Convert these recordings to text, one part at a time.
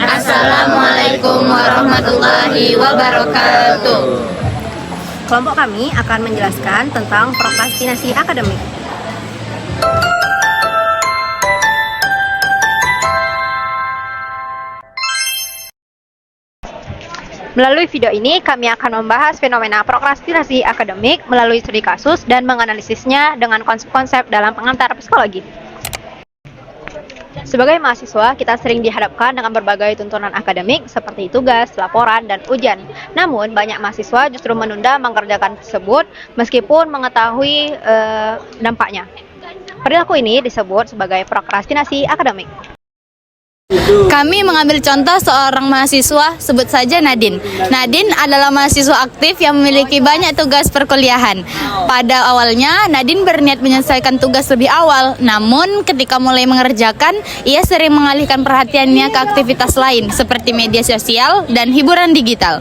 Assalamualaikum warahmatullahi wabarakatuh. Kelompok kami akan menjelaskan tentang prokrastinasi akademik. Melalui video ini, kami akan membahas fenomena prokrastinasi akademik melalui studi kasus dan menganalisisnya dengan konsep-konsep dalam pengantar psikologi. Sebagai mahasiswa, kita sering dihadapkan dengan berbagai tuntunan akademik seperti tugas, laporan, dan ujian. Namun, banyak mahasiswa justru menunda mengerjakan tersebut meskipun mengetahui dampaknya. Perilaku ini disebut sebagai prokrastinasi akademik. Kami mengambil contoh seorang mahasiswa, sebut saja Nadine. Nadine adalah mahasiswa aktif yang memiliki banyak tugas perkuliahan. Pada awalnya, Nadine berniat menyelesaikan tugas lebih awal. Namun, ketika mulai mengerjakan, ia sering mengalihkan perhatiannya ke aktivitas lain, seperti media sosial dan hiburan digital.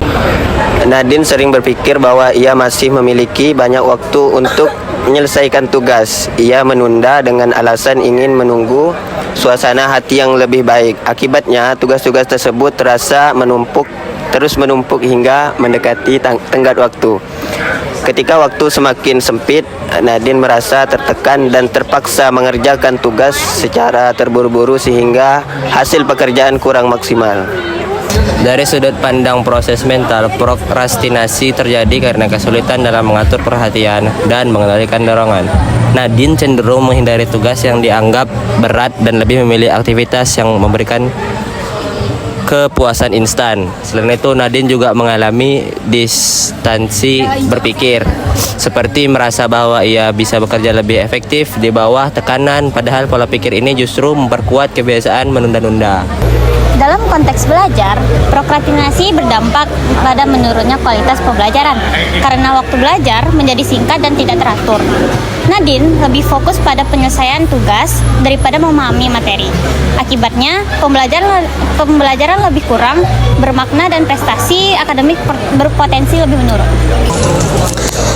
Nadine sering berpikir bahwa ia masih memiliki banyak waktu untuk menyelesaikan tugas. Ia menunda dengan alasan ingin menunggu suasana hati yang lebih baik. Akibatnya, tugas-tugas tersebut terus menumpuk hingga mendekati tenggat waktu. Ketika waktu semakin sempit, Nadine merasa tertekan dan terpaksa mengerjakan tugas secara terburu-buru sehingga hasil pekerjaan kurang maksimal. Dari sudut pandang proses mental, prokrastinasi terjadi karena kesulitan dalam mengatur perhatian dan mengendalikan dorongan. Nadine cenderung menghindari tugas yang dianggap berat dan lebih memilih aktivitas yang memberikan kepuasan instan. Selain itu, Nadine juga mengalami distansi berpikir, seperti merasa bahwa ia bisa bekerja lebih efektif di bawah tekanan, padahal pola pikir ini justru memperkuat kebiasaan menunda-nunda. Dalam konteks belajar, prokrastinasi berdampak pada menurunnya kualitas pembelajaran karena waktu belajar menjadi singkat dan tidak teratur. Nadine lebih fokus pada penyelesaian tugas daripada memahami materi. Akibatnya, pembelajaran lebih kurang bermakna dan prestasi akademik berpotensi lebih menurun.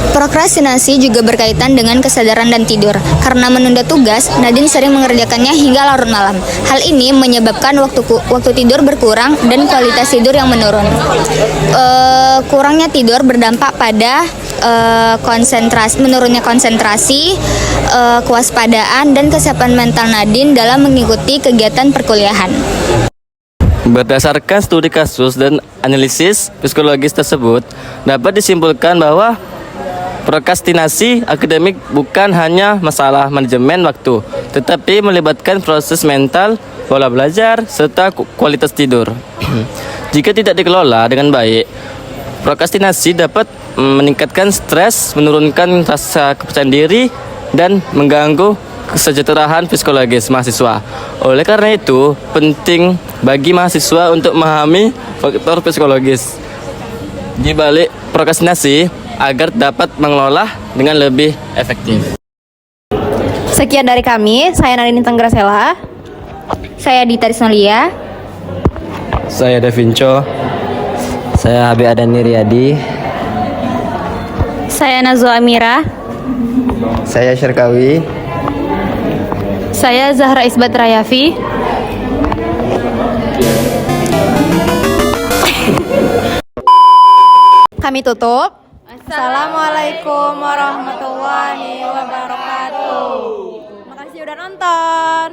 Prokrastinasi juga berkaitan dengan kesadaran dan tidur. Karena menunda tugas, Nadine sering mengerjakannya hingga larut malam. Hal ini menyebabkan waktu tidur berkurang dan kualitas tidur yang menurun. Kurangnya tidur berdampak pada menurunnya konsentrasi, kewaspadaan, dan kesiapan mental Nadine dalam mengikuti kegiatan perkuliahan. Berdasarkan studi kasus dan analisis psikologis tersebut, dapat disimpulkan bahwa prokrastinasi akademik bukan hanya masalah manajemen waktu, tetapi melibatkan proses mental, pola belajar, serta kualitas tidur. Jika tidak dikelola dengan baik, prokrastinasi dapat meningkatkan stres, menurunkan rasa kepercayaan diri, dan mengganggu kesejahteraan psikologis mahasiswa. Oleh karena itu, penting bagi mahasiswa untuk memahami faktor psikologis di balik prokrastinasi agar dapat mengelola dengan lebih efektif. Sekian dari kami, saya Nadine Tenggrasela. Saya Dita Risnolia. Saya Devinco. Saya Habib Adani Riyadi. Saya Nazwa Amira. Saya Syarkawi. Saya Zahra Isbat Rayafi. Kami tutup. Assalamualaikum warahmatullahi wabarakatuh. Makasih udah nonton.